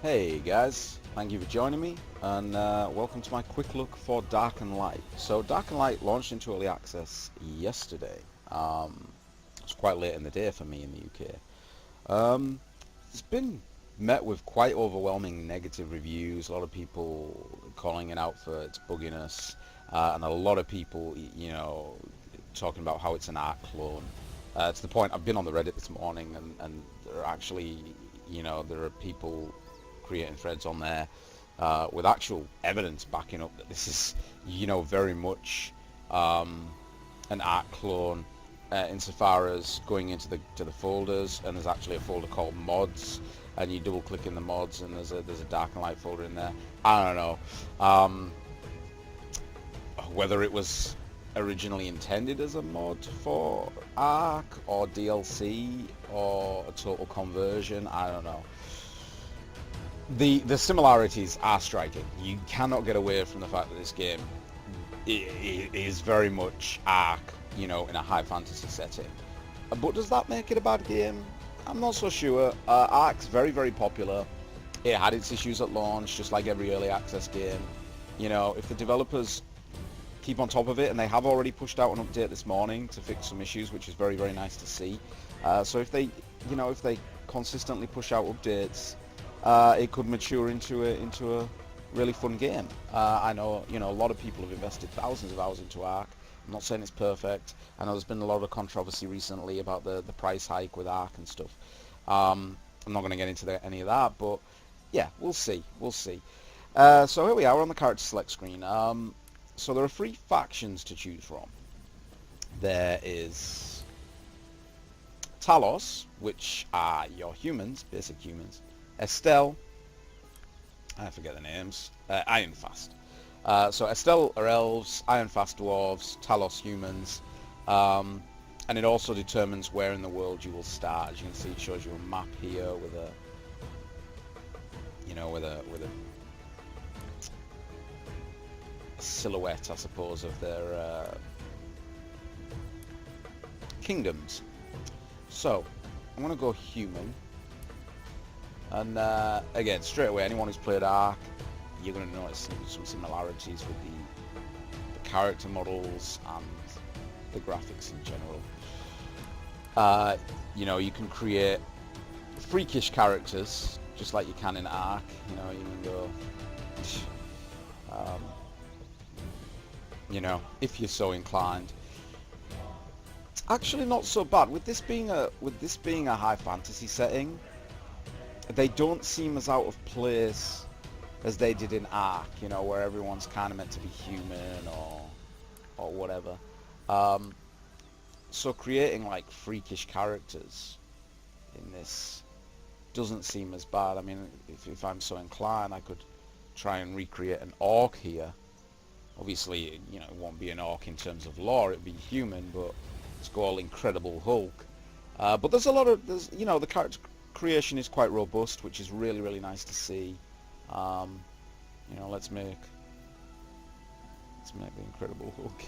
Hey guys, thank you for joining me, and welcome to my quick look for Dark and Light. So Dark and Light launched into early access yesterday. It's quite late in the day for me in the UK. It's been met with quite overwhelming negative reviews, a lot of people calling it out for its bugginess, and a lot of people, talking about how it's an art clone. To the point, I've been on the Reddit this morning, and there are actually, there are people creating threads on there with actual evidence backing up that this is, very much an art clone, insofar as going into the folders, and there's actually a folder called mods, and you double click in the mods, and there's a dark and light folder in there. I don't know whether it was originally intended as a mod for Ark or DLC or a total conversion. I don't know. The similarities are striking. You cannot get away from the fact that this game is very much Ark, in a high fantasy setting. But does that make it a bad game? I'm not so sure. Ark's very, very popular. It had its issues at launch, just like every early access game. If the developers keep on top of it, and they have already pushed out an update this morning to fix some issues, which is very, very nice to see. So if they consistently push out updates, it could mature into a really fun game. I know, a lot of people have invested thousands of hours into Ark. I'm not saying it's perfect. I know there's been a lot of controversy recently about the price hike with Ark and stuff. I'm not going to get into any of that, but yeah, we'll see. So here we are on the character select screen. So there are 3 factions to choose from. There is Talos, which are your humans, basic humans. Estelle, I forget the names, Ironfast. So Estelle are elves, Ironfast dwarves, Talos humans, and it also determines where in the world you will start. As you can see, it shows you a map here with a, with a silhouette, I suppose, of their kingdoms. So I'm going to go human. And again, straight away, anyone who's played Ark, you're going to notice some similarities with the character models and the graphics in general. You can create freakish characters, just like you can in Ark. You can go, if you're so inclined. It's actually not so bad with this being a high fantasy setting. They don't seem as out of place as they did in Ark, where everyone's kind of meant to be human or whatever. So creating like freakish characters in this doesn't seem as bad. I mean, if I'm so inclined, I could try and recreate an orc here. Obviously, it won't be an orc in terms of lore; it'd be human, but let's go all Incredible Hulk. But there's the character creation is quite robust, which is really, really nice to see. Let's make the Incredible Hulk.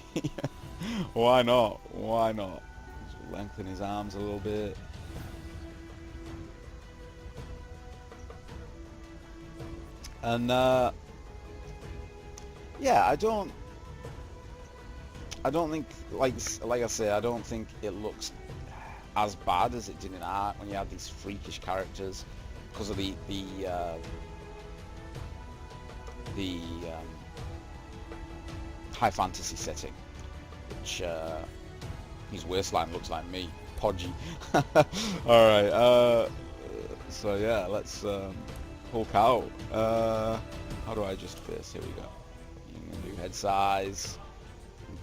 Why not? Just lengthen his arms a little bit. And yeah, I don't think, like I say, I don't think it looks as bad as it did in Ark when you had these freakish characters, because of the high fantasy setting, which his waistline looks like me, podgy. All right, so yeah, let's Hulk out. How do I just face? Here we go. You can do head size,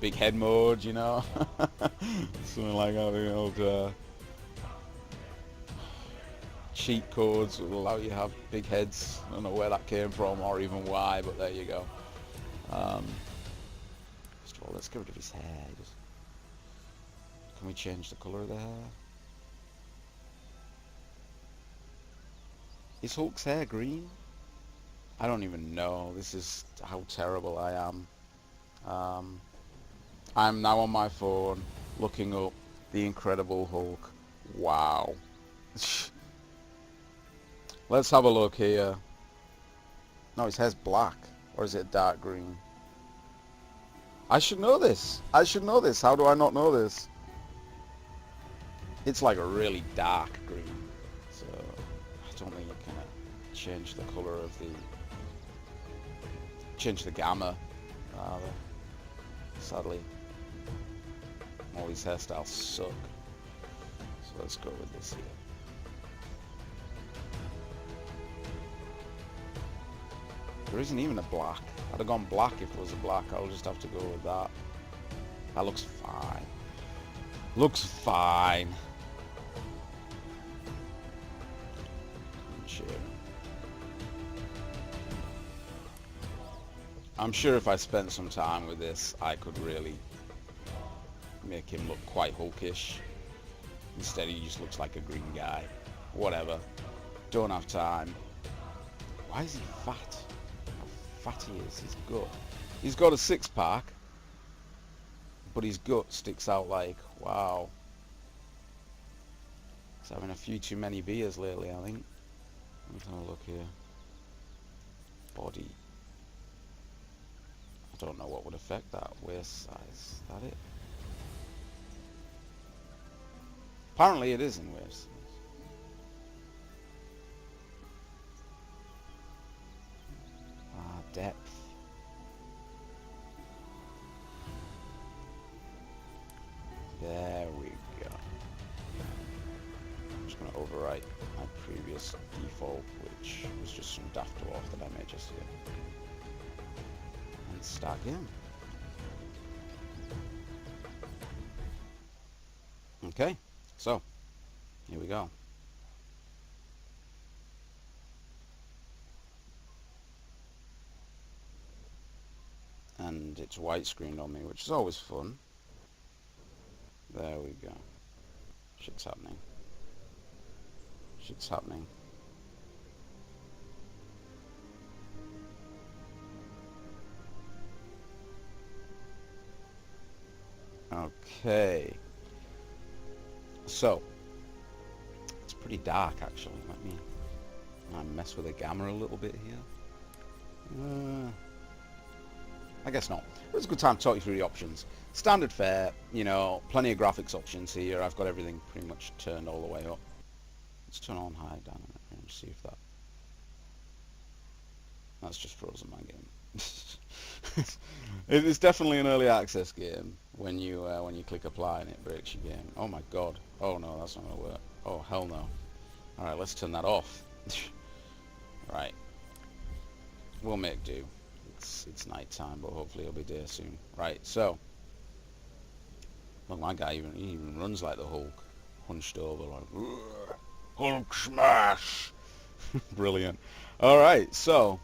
big head mode, something like having an old cheat codes will allow you to have big heads. I don't know where that came from or even why, but there you go. First of all, let's get rid of his hair. Can we change the colour of the hair? Is Hulk's hair green? I don't even know. This is how terrible I am. I'm now on my phone looking up the Incredible Hulk. Wow. Let's have a look here. No, his hair's black. Or is it dark green? I should know this. I should know this. How do I not know this? It's like a really dark green. So I don't think you can change the colour of the... Change the gamma, rather. Sadly. All these hairstyles suck. So let's go with this here. There isn't even a black. I'd have gone black if there was a black. I'll just have to go with that. That looks fine. Looks fine. I'm sure if I spent some time with this, I could really make him look quite hulkish. Instead, he just looks like a green guy. Whatever. Don't have time. Why is he fat? How fat he is. His gut. He's got a six-pack, but his gut sticks out like, wow. He's having a few too many beers lately, I think. Let's have a look here. Body. I don't know what would affect that. Waist size. Is that it? Apparently it is in waist size. Depth. There we go. I'm just going to overwrite my previous default, which was just some daft dwarf that I made just here. And start game. Okay, so here we go. And it's white screened on me, which is always fun. There we go. Shit's happening. Shit's happening. Okay. So, it's pretty dark actually. Let me mess with the gamma a little bit here. I guess not. It was a good time to talk you through the options. Standard fare, you know, plenty of graphics options here. I've got everything pretty much turned all the way up. Let's turn on high dynamic range, see if that... That's just frozen my game. It is definitely an early access game when you click apply and it breaks your game. Oh my god. Oh no, that's not gonna work. Oh hell no. Alright, let's turn that off. Right. We'll make do. It's night time, but hopefully it'll be day soon. Right, so look, my guy he even runs like the Hulk, hunched over like Hulk smash. Brilliant. All right, so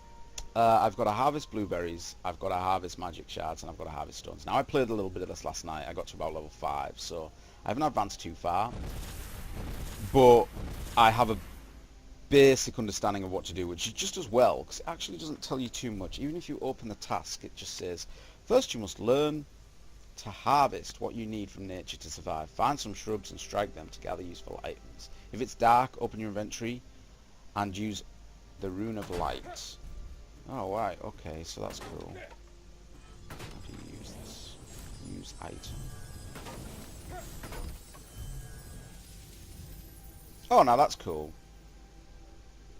I've got to harvest blueberries, I've got to harvest magic shards, and I've got to harvest stones. Now I played a little bit of this last night. I got to about level 5, so I haven't advanced too far, but I have a basic understanding of what to do, which is just as well, because it actually doesn't tell you too much. Even if you open the task, it just says, first you must learn to harvest what you need from nature to survive. Find some shrubs and strike them to gather useful items. If it's dark, open your inventory and use the rune of light. Oh, right, okay, so that's cool. How do you use this? Use item. Oh, now that's cool.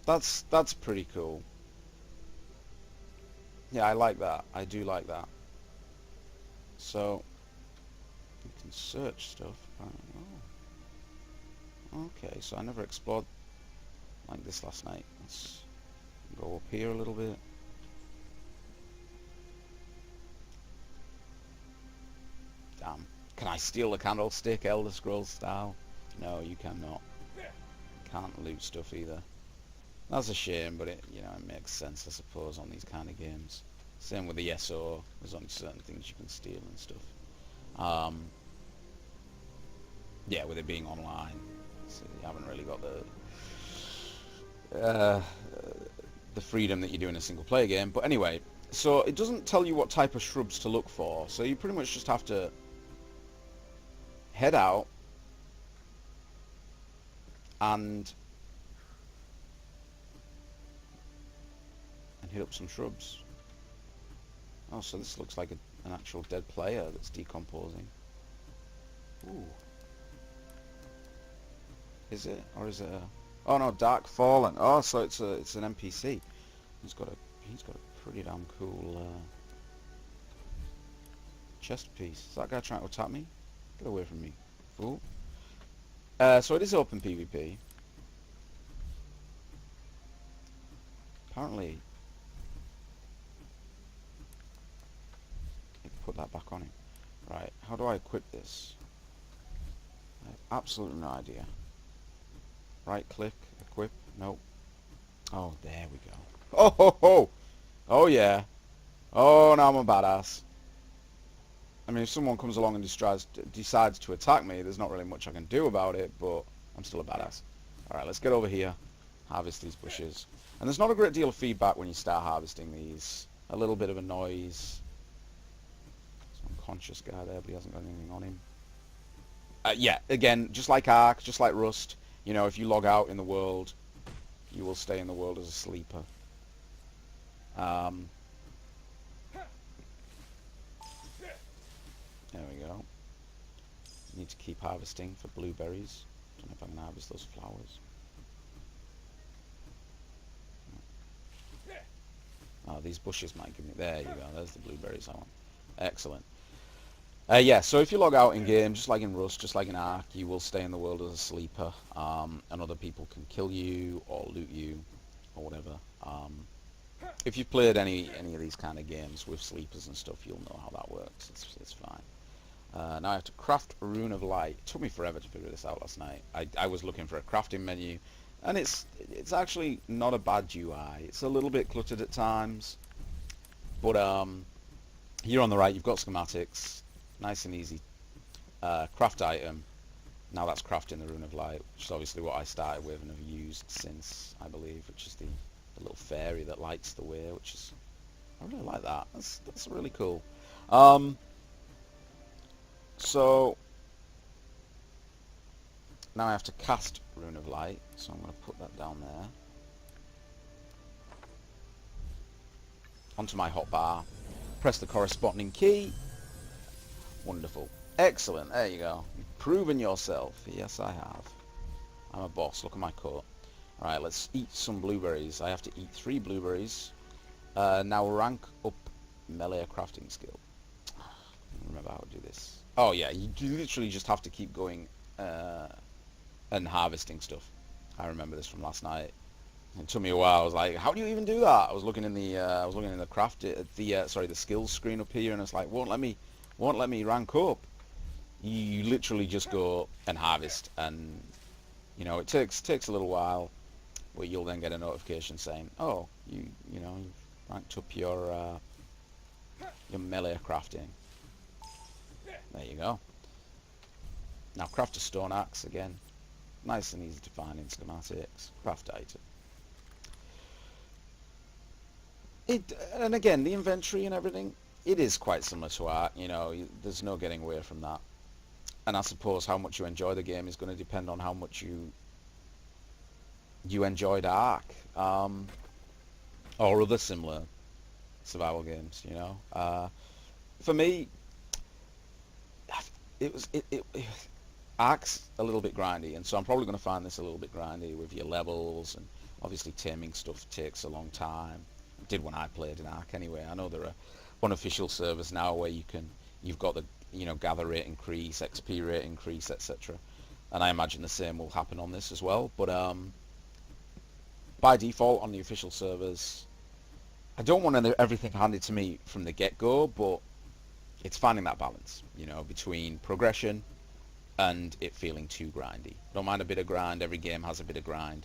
That's pretty cool. Yeah, I like that. I do like that. So you can search stuff. Oh. Okay, so I never explored like this last night. Let's go up here a little bit. Damn. Can I steal the candlestick, Elder Scrolls style? No, you cannot. Can't loot stuff either. That's a shame, but it makes sense, I suppose, on these kind of games. Same with the SO. There's only certain things you can steal and stuff. Yeah, with it being online, so you haven't really got the freedom that you do in a single-player game. But anyway, so it doesn't tell you what type of shrubs to look for, so you pretty much just have to head out and and hit up some shrubs. Oh, so this looks like an actual dead player that's decomposing. Ooh. Is it? Or is it a... Oh no, Dark Fallen. Oh, so it's an NPC. He's got a pretty damn cool chest piece. Is that guy trying to attack me? Get away from me, fool. So it is open PvP. Apparently, put that back on him. Right, how do I equip this? I have absolutely no idea. Right click, equip, nope. Oh, there we go. Oh ho ho! Oh yeah. Oh, now I'm a badass. I mean, if someone comes along and decides to attack me, there's not really much I can do about it, but I'm still a badass. Alright, let's get over here. Harvest these bushes. And there's not a great deal of feedback when you start harvesting these. A little bit of a noise. Unconscious guy there, but he hasn't got anything on him. Yeah, again, just like Ark, just like Rust, you know, if you log out in the world, you will stay in the world as a sleeper. There we go. Need to keep harvesting for blueberries. Don't know if I can harvest those flowers. Oh, these bushes might give me... There you go, there's the blueberries I want. Excellent. Yeah, so if you log out in game, just like in Rust, just like in Ark, you will stay in the world as a sleeper, and other people can kill you or loot you or whatever. If you've played any of these kind of games with sleepers and stuff, you'll know how that works. It's fine. Now I have to craft a Rune of Light. It took me forever to figure this out last night. I was looking for a crafting menu, and it's actually not a bad UI. It's a little bit cluttered at times, but here on the right you've got schematics. Nice and easy. Craft item. Now that's crafting the Rune of Light, which is obviously what I started with and have used since, I believe, which is the little fairy that lights the way, which is... I really like that. That's really cool. So now I have to cast Rune of Light, so I'm going to put that down there. Onto my hotbar. Press the corresponding key. Wonderful. Excellent. There you go. You've proven yourself. Yes, I have. I'm a boss. Look at my coat. Alright, let's eat some blueberries. I have to eat 3 blueberries. Now rank up melee crafting skill. Remember how to do this. Oh yeah, you literally just have to keep going and harvesting stuff. I remember this from last night. It took me a while. I was like, how do you even do that? I was looking in the craft the skills screen up here, and it's like won't let me rank up. You literally just go and harvest, and you know it takes a little while, but you'll then get a notification saying, oh, you've ranked up your melee crafting. There you go. Now craft a stone axe again. Nice and easy to find in schematics. Craft item. And again, the inventory and everything, it is quite similar to Ark. You know, there's no getting away from that. And I suppose how much you enjoy the game is going to depend on how much you enjoyed Ark, or other similar survival games. You know, for me, Ark's a little bit grindy, and so I'm probably going to find this a little bit grindy with your levels, and obviously taming stuff takes a long time. It did when I played in Ark anyway. I know there are unofficial servers now where you've got the gather rate increase, XP rate increase, etc. And I imagine the same will happen on this as well. But by default on the official servers, I don't want everything handed to me from the get-go, but it's finding that balance, between progression and it feeling too grindy. Don't mind a bit of grind. Every game has a bit of grind.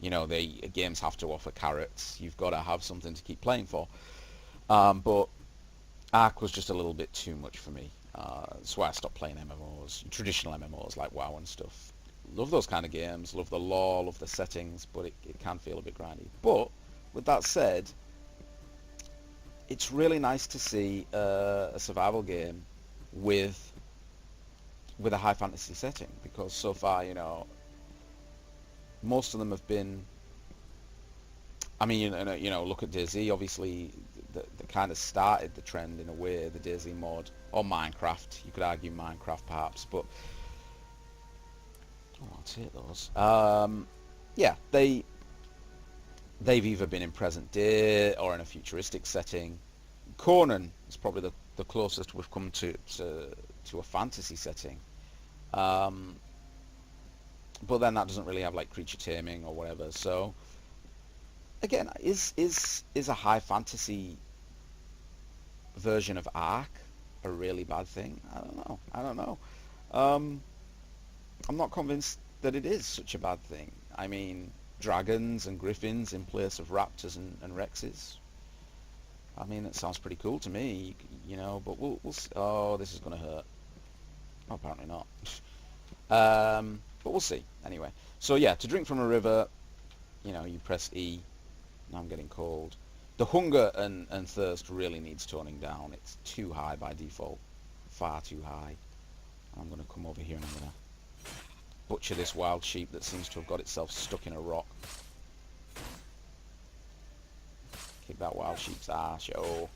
Games have to offer carrots. You've got to have something to keep playing for. But Ark was just a little bit too much for me. That's why I stopped playing MMOs, traditional MMOs like WoW and stuff. Love those kind of games, love the lore, love the settings, but it can feel a bit grindy. But with that said, it's really nice to see a survival game with a high fantasy setting, because so far, most of them have been I mean, you know, look at DayZ. Obviously, that kind of started the trend in a way. The DayZ mod, or Minecraft. You could argue Minecraft perhaps, but oh, I'll take those. Yeah, they've either been in present day or in a futuristic setting. Conan is probably the closest we've come to a fantasy setting. Um, but then that doesn't really have like creature taming or whatever. So again, is a high fantasy version of Ark a really bad thing? I don't know. I don't know. Um, I'm not convinced that it is such a bad thing. I mean, dragons and griffins in place of raptors and rexes. I mean, it sounds pretty cool to me, you know. But oh, this is gonna hurt. Oh, apparently not. But we'll see. Anyway, so yeah, to drink from a river, you know, you press E. Now I'm getting cold. The hunger and thirst really needs toning down. It's too high by default. Far too high. I'm going to come over here and I'm going to butcher this wild sheep that seems to have got itself stuck in a rock. Kick that wild sheep's ass, yo.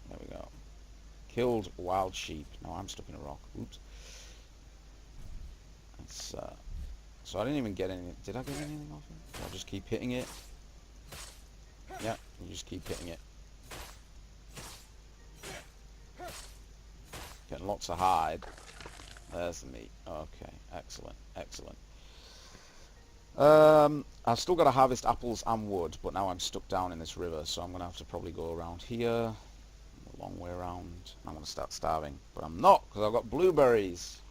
There we go. Killed wild sheep. Now I'm stuck in a rock. Oops. That's, so I didn't even get any... Did I get anything off it? Did I just keep hitting it? Yeah, you just keep hitting it. Getting lots of hide. There's the meat. Okay, excellent, excellent. I've still got to harvest apples and wood, but now I'm stuck down in this river, so I'm going to have to probably go around here. A long way around. I'm going to start starving, but I'm not, because I've got blueberries,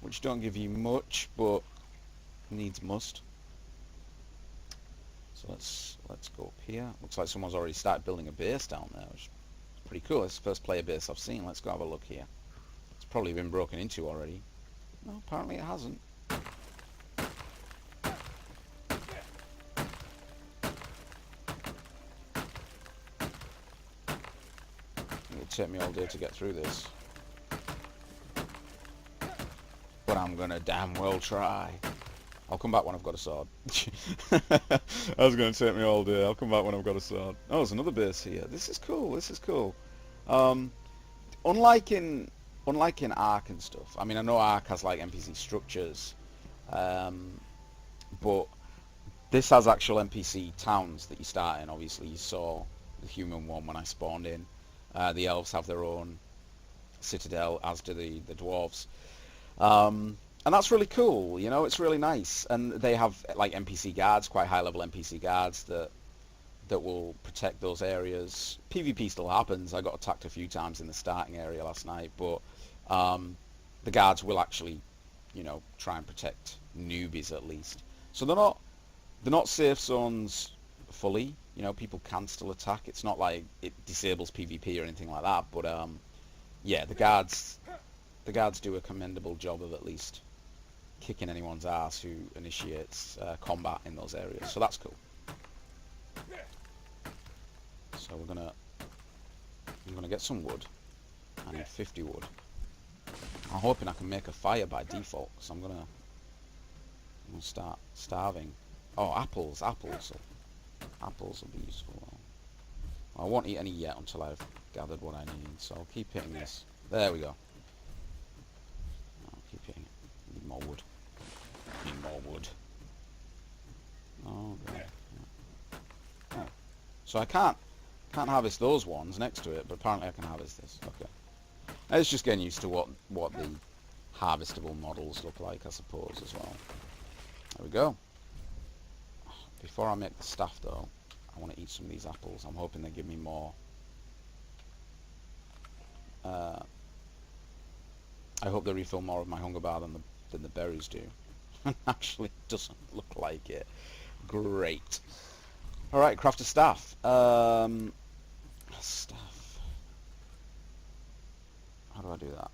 which don't give you much, but needs must. So let's go up here. Looks like someone's already started building a base down there, which is pretty cool. It's the first player base I've seen. Let's go have a look here. It's probably been broken into already. No, apparently it hasn't. It'll take me all day to get through this. But I'm gonna damn well try. I'll come back when I've got a sword. That was going to take me all day. I'll come back when I've got a sword. Oh, there's another base here. This is cool. This is cool. Unlike in Ark and stuff. I mean, I know Ark has like NPC structures, but this has actual NPC towns that you start in. Obviously, you saw the human one when I spawned in. The elves have their own citadel, as do the dwarves. And that's really cool, you know, it's really nice. And they have like NPC guards, quite high level NPC guards that will protect those areas. PvP still happens. I got attacked a few times in the starting area last night, but the guards will actually, you know, try and protect newbies at least. So they're not safe zones fully. You know, people can still attack. It's not like it disables PvP or anything like that, but yeah, the guards do a commendable job of at least kicking anyone's ass who initiates combat in those areas, so that's cool. So I'm gonna get some wood. I need 50 wood. I'm hoping I can make a fire by default, because I'm gonna start starving. Oh, apples will be useful. I won't eat any yet until I've gathered what I need, so I'll keep hitting this. There we go. I'll keep hitting it. Need more wood. Need more wood. Oh, okay. Yeah. Oh. So I can't harvest those ones next to it, but apparently I can harvest this. Okay. It's just getting used to what the harvestable models look like, I suppose, as well. There we go. Before I make the staff, though, I want to eat some of these apples. I'm hoping they give me more. I hope they refill more of my hunger bar than the berries do. Actually, doesn't look like it. Great. All right, craft a staff. Staff. How do I do that?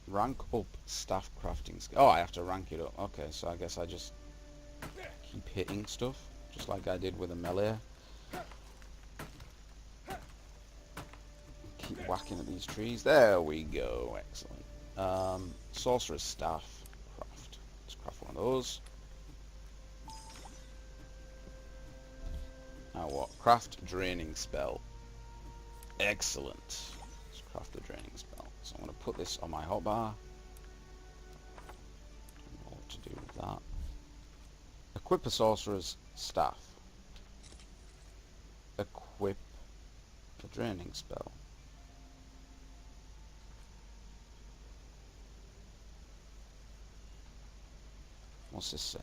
Rank up staff crafting skill. Oh, I have to rank it up. Okay, so I guess I just keep hitting stuff, just like I did with a melee. Keep whacking at these trees. There we go. Excellent. Sorcerer's staff. Craft. Let's craft one of those. Now what? Craft draining spell. Excellent. Let's craft the draining spell. So I'm going to put this on my hotbar. I don't know what to do with that. Equip a sorcerer's staff. Equip the draining spell. What's this say?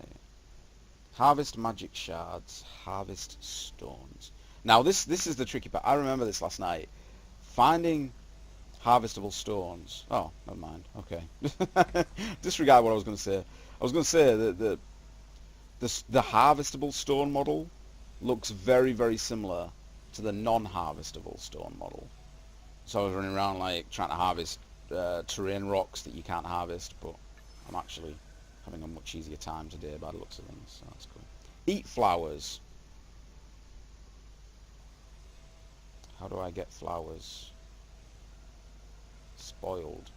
Harvest magic shards, harvest stones. Now this is the tricky part. I remember this last night. Finding harvestable stones. Oh, never mind. Okay. Disregard what I was going to say. I was going to say that the harvestable stone model looks very, very similar to the non-harvestable stone model. So I was running around like trying to harvest terrain rocks that you can't harvest, but I'm actually having a much easier time today by the looks of things, so that's cool. Eat flowers. How do I get flowers? Spoiled.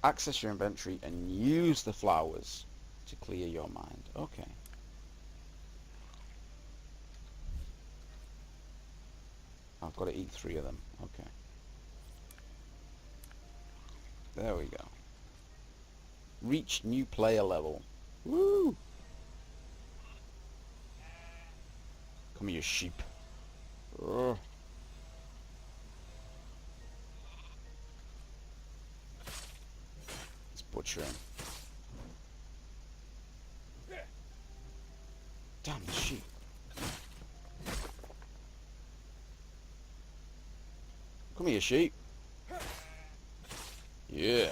Access your inventory and use the flowers to clear your mind. Okay. I've got to eat 3 of them. Okay. There we go. Reach new player level. Woo! Come here, sheep. Ugh. Let's butcher him. Damn the sheep. Come here, sheep. Yeah.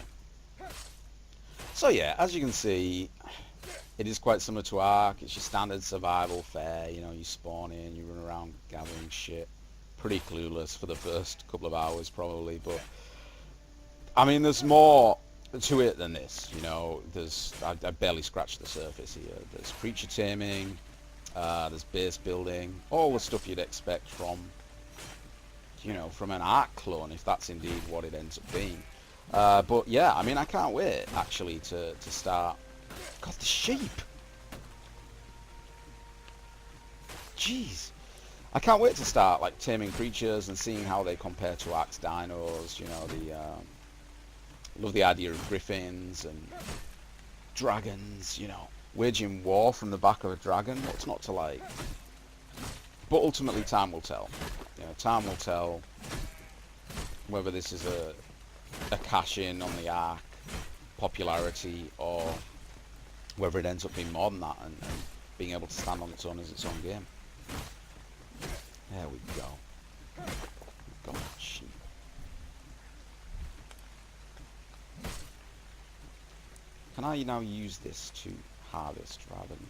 So yeah, as you can see, it is quite similar to Ark. It's your standard survival fare. You know, you spawn in, you run around gathering shit. Pretty clueless for the first couple of hours probably, but I mean, there's more to it than this. You know, I barely scratched the surface here. There's creature taming, there's base building, all the stuff you'd expect from, you know, from an Ark clone, if that's indeed what it ends up being. But yeah, I mean, I can't wait actually to start. God, the sheep! Jeez, I can't wait to start like taming creatures and seeing how they compare to Ark's dinos. You know, love the idea of griffins and dragons. You know, waging war from the back of a dragon. What's not to like? But ultimately, time will tell. You know, time will tell whether this is a cash-in on the Ark popularity or whether it ends up being more than that and being able to stand on its own as its own game. There we go. Got that sheep. Can I now use this to harvest rather than...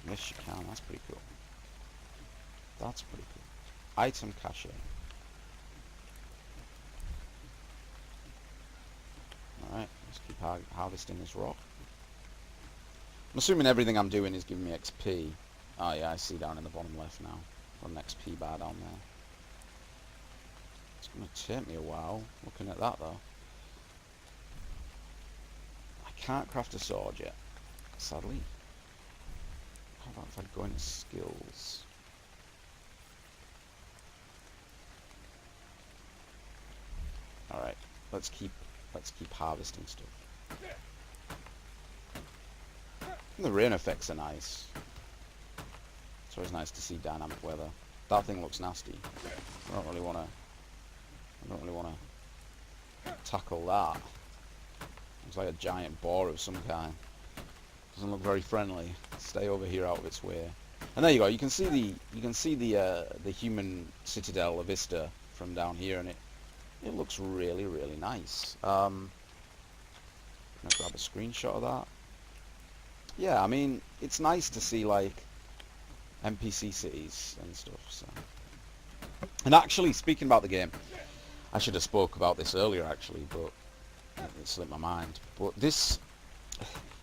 Yes, you can. That's pretty cool. That's pretty cool. Item cache. Alright, let's keep harvesting this rock. I'm assuming everything I'm doing is giving me XP. Oh yeah, I see down in the bottom left now. Got an XP bar down there. It's going to take me a while looking at that though. I can't craft a sword yet, sadly. How about if I go into skills? Alright, let's keep harvesting stuff. And the rain effects are nice. It's always nice to see dynamic weather. That thing looks nasty. I don't really wanna tackle that. Looks like a giant boar of some kind. Doesn't look very friendly. Stay over here out of its way. And there you go. You can see the human Citadel, Vista, from down here, and it looks really, really nice. I'm gonna grab a screenshot of that. Yeah, I mean, it's nice to see like NPC cities and stuff. So, and actually, speaking about the game, I should have spoke about this earlier actually, but it slipped my mind. But this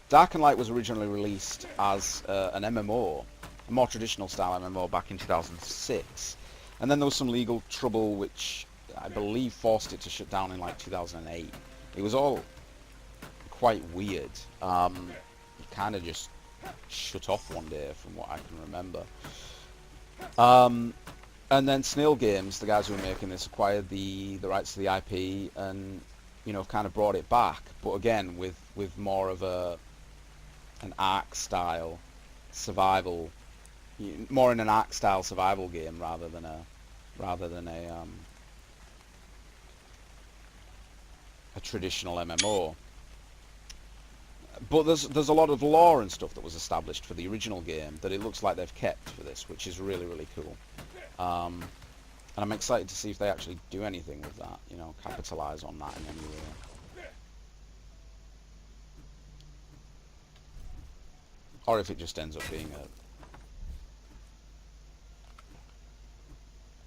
Dark and Light was originally released as an MMO, a more traditional style MMO, back in 2006, and then there was some legal trouble which I believe forced it to shut down in like 2008. It was all quite weird. You kind of just shut off one day, from what I can remember. And then Snail Games, the guys who were making this, acquired the rights to the IP and, you know, kind of brought it back, but again with more of an Ark style survival, more in an Ark style survival game rather than a traditional MMO. But there's a lot of lore and stuff that was established for the original game that it looks like they've kept for this, which is really, really cool. And I'm excited to see if they actually do anything with that, you know, capitalize on that in any way. Or if it just ends up being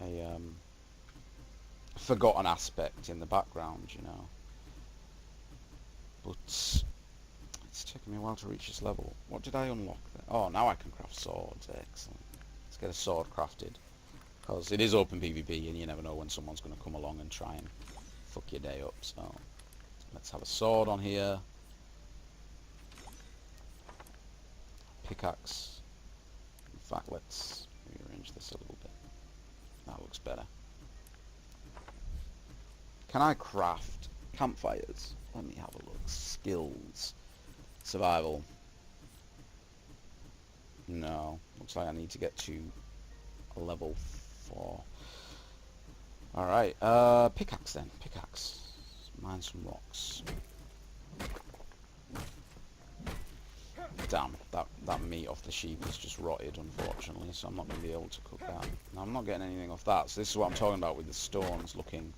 a forgotten aspect in the background, you know. But it's taken me a while to reach this level. What did I unlock there? Oh, now I can craft swords. Excellent. Let's get a sword crafted. Because it is open PvP and you never know when someone's going to come along and try and fuck your day up. So let's have a sword on here. Pickaxe. In fact, let's rearrange this a little bit. That looks better. Can I craft campfires? Let me have a look. Skills. Survival. No. Looks like I need to get to a level 4. Alright, pickaxe then. Pickaxe. Mine some rocks. Damn, that meat off the sheep is just rotted, unfortunately, so I'm not going to be able to cook that. Now, I'm not getting anything off that, so this is what I'm talking about with the stones looking...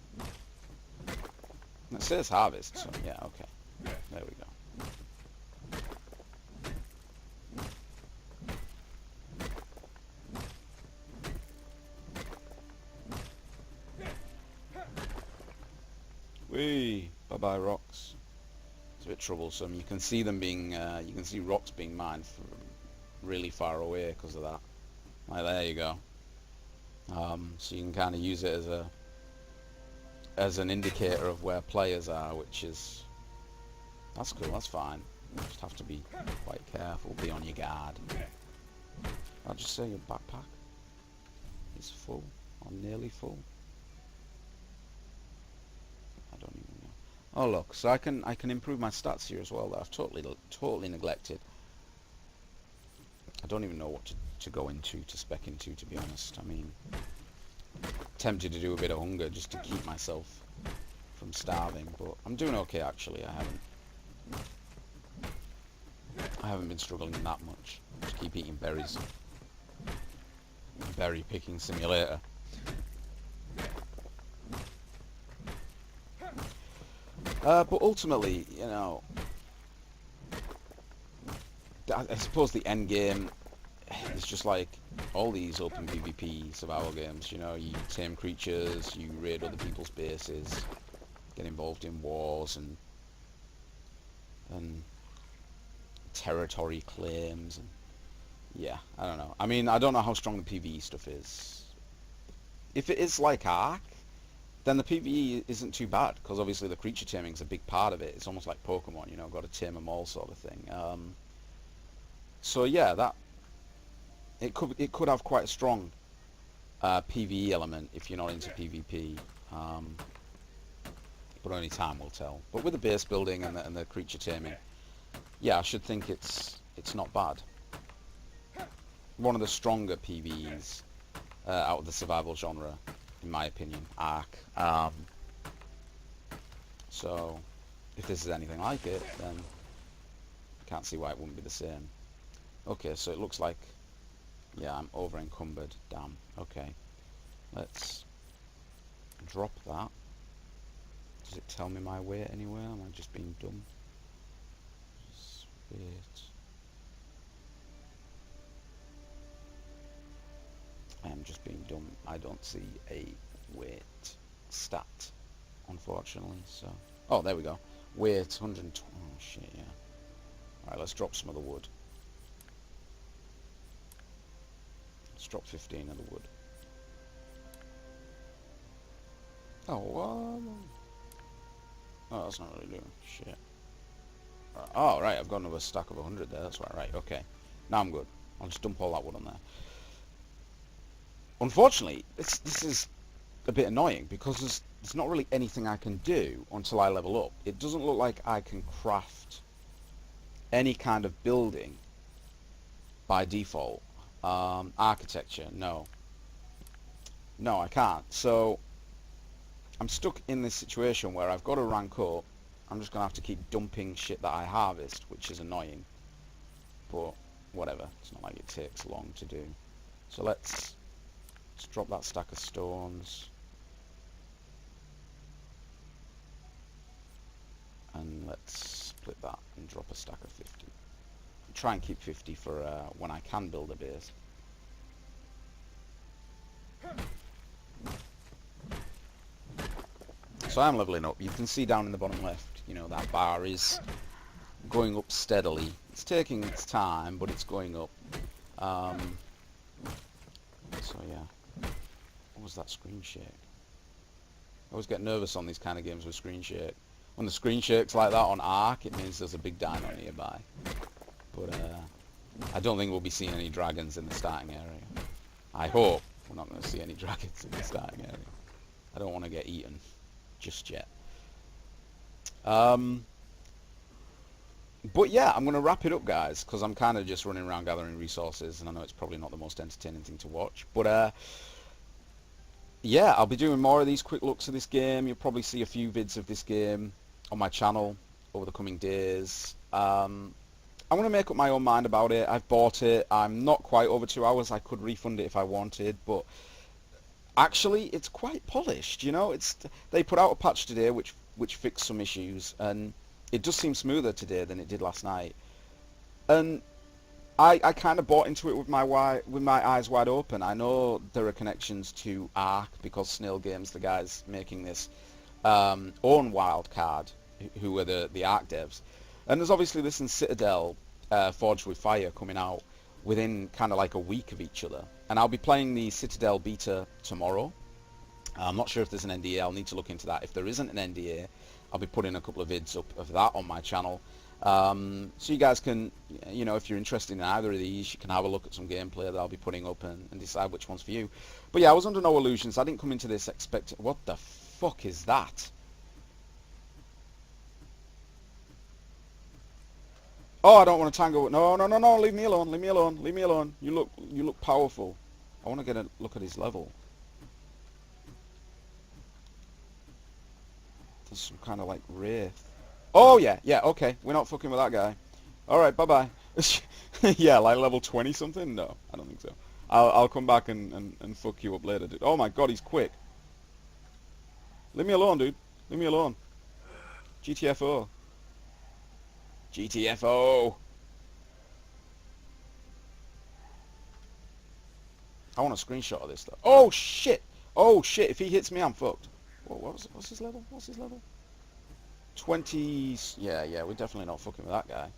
It says harvest, so yeah, okay. There we go. Whee! Bye-bye, rocks. It's a bit troublesome. You can see them being, you can see rocks being mined from really far away because of that. Like, there you go. So you can kind of use it as an indicator of where players are, which is... That's cool, that's fine. You just have to be quite careful, be on your guard. I'll just say your backpack is full, or nearly full. I don't even know. Oh look, so I can improve my stats here as well that I've totally neglected. I don't even know what to go into, to spec into, to be honest. I mean, tempted to do a bit of hunger just to keep myself from starving, but I'm doing okay actually. I haven't been struggling that much. Just keep eating berries. Berry picking simulator. But ultimately, you know, I suppose the end game is just like all these open PvP survival games. You know, you tame creatures, you raid other people's bases, get involved in wars and territory claims, and yeah, I don't know. I mean, I don't know how strong the PvE stuff is. If it is like Ark, then the PvE isn't too bad, because obviously the creature taming is a big part of it. It's almost like Pokemon, you know, got to tame them all sort of thing. So yeah, that it could have quite a strong PvE element if you're not into PvP, but only time will tell. But with the base building and the creature taming, yeah, I should think it's not bad. One of the stronger PvEs out of the survival genre, in my opinion, Ark. So if this is anything like it, then I can't see why it wouldn't be the same. Okay, so it looks like, yeah, I'm over encumbered. Damn. Okay, let's drop that. Does it tell me my weight anywhere? Am I just being dumb? Just wait. I am just being dumb. I don't see a weight stat, unfortunately. So, oh, there we go. Weight 120. Oh shit, yeah. All right, let's drop some of the wood. Let's drop 15 of the wood. Oh, oh, that's not really doing shit. Oh, right, I've got another stack of 100 there. That's right. Right, okay. Now I'm good. I'll just dump all that wood on there. Unfortunately, this is a bit annoying because there's not really anything I can do until I level up. It doesn't look like I can craft any kind of building by default. Architecture, no. No, I can't. So I'm stuck in this situation where I've got to rank up. I'm just going to have to keep dumping shit that I harvest, which is annoying. But whatever. It's not like it takes long to do. So let's drop that stack of stones. And let's split that and drop a stack of 50. Try and keep 50 for when I can build a base. So I'm leveling up. You can see down in the bottom left, you know, that bar is going up steadily. It's taking its time, but it's going up. So yeah. What was that screen shake? I always get nervous on these kind of games with screen shake. When the screen shakes like that on Ark, it means there's a big dino nearby. But I don't think we'll be seeing any dragons in the starting area. I hope we're not going to see any dragons in the starting area. I don't want to get eaten just yet. But yeah, I'm going to wrap it up, guys, because I'm kind of just running around gathering resources, and I know it's probably not the most entertaining thing to watch. But yeah, I'll be doing more of these quick looks of this game. You'll probably see a few vids of this game on my channel over the coming days. I'm going to make up my own mind about it. I've bought it. I'm not quite over 2 hours. I could refund it if I wanted, but actually it's quite polished, you know. They put out a patch today which fixed some issues, and it does seem smoother today than it did last night. And I kind of bought into it with my eyes wide open. I know there are connections to Ark because Snail Games, the guys making this, own Wildcard, who are the Ark devs. And there's obviously this in Citadel, Forged with Fire, coming out within kind of like a week of each other. And I'll be playing the Citadel beta tomorrow. I'm not sure if there's an NDA. I'll need to look into that. If there isn't an NDA, I'll be putting a couple of vids up of that on my channel. So you guys can, you know, if you're interested in either of these, you can have a look at some gameplay that I'll be putting up and decide which one's for you. But yeah, I was under no illusions. I didn't come into this expecting... What the fuck is that? Oh, I don't want to tangle. No, no, no, no. Leave me alone. Leave me alone. Leave me alone. You look powerful. I want to get a look at his level. There's some kind of like wraith. Oh yeah, yeah. Okay, we're not fucking with that guy. All right, bye bye. Yeah, like level 20 something. No, I don't think so. I'll come back and fuck you up later, dude. Oh my god, he's quick. Leave me alone, dude. Leave me alone. GTFO. GTFO. I want a screenshot of this though. Oh shit! Oh shit! If he hits me, I'm fucked. What's his level? What's his level? 20. Yeah, yeah. We're definitely not fucking with that guy.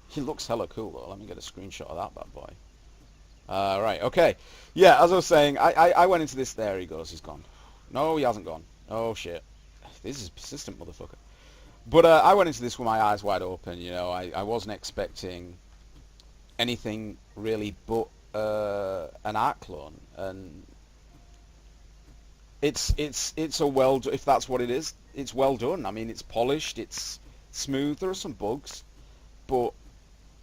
He looks hella cool though. Let me get a screenshot of that bad boy. Right. Okay. Yeah. As I was saying, I went into this. There he goes. He's gone. No, he hasn't gone. Oh shit! This is persistent, motherfucker. But I went into this with my eyes wide open, you know. I wasn't expecting anything really but an Ark clone, and it's a well done, if that's what it is. It's well done. I mean, it's polished, it's smooth. There are some bugs, but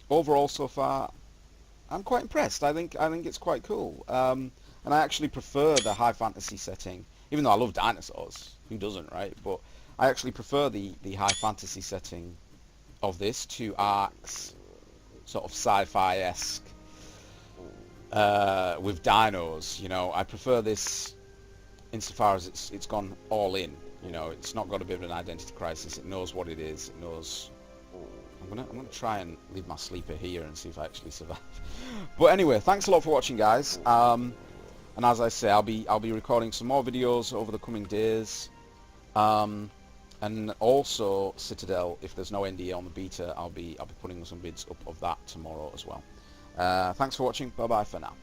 overall so far, I'm quite impressed. I think it's quite cool, and I actually prefer the high fantasy setting, even though I love dinosaurs. Who doesn't, right? But I actually prefer the high fantasy setting of this to Ark's sort of sci-fi-esque with dinos. You know, I prefer this insofar as it's gone all in. You know, it's not got a bit of an identity crisis. It knows what it is. It knows. I'm gonna try and leave my sleeper here and see if I actually survive. But anyway, thanks a lot for watching, guys. And as I say, I'll be recording some more videos over the coming days. And also Citadel, if there's no NDA on the beta, I'll be putting some vids up of that tomorrow as well. Thanks for watching. Bye bye for now.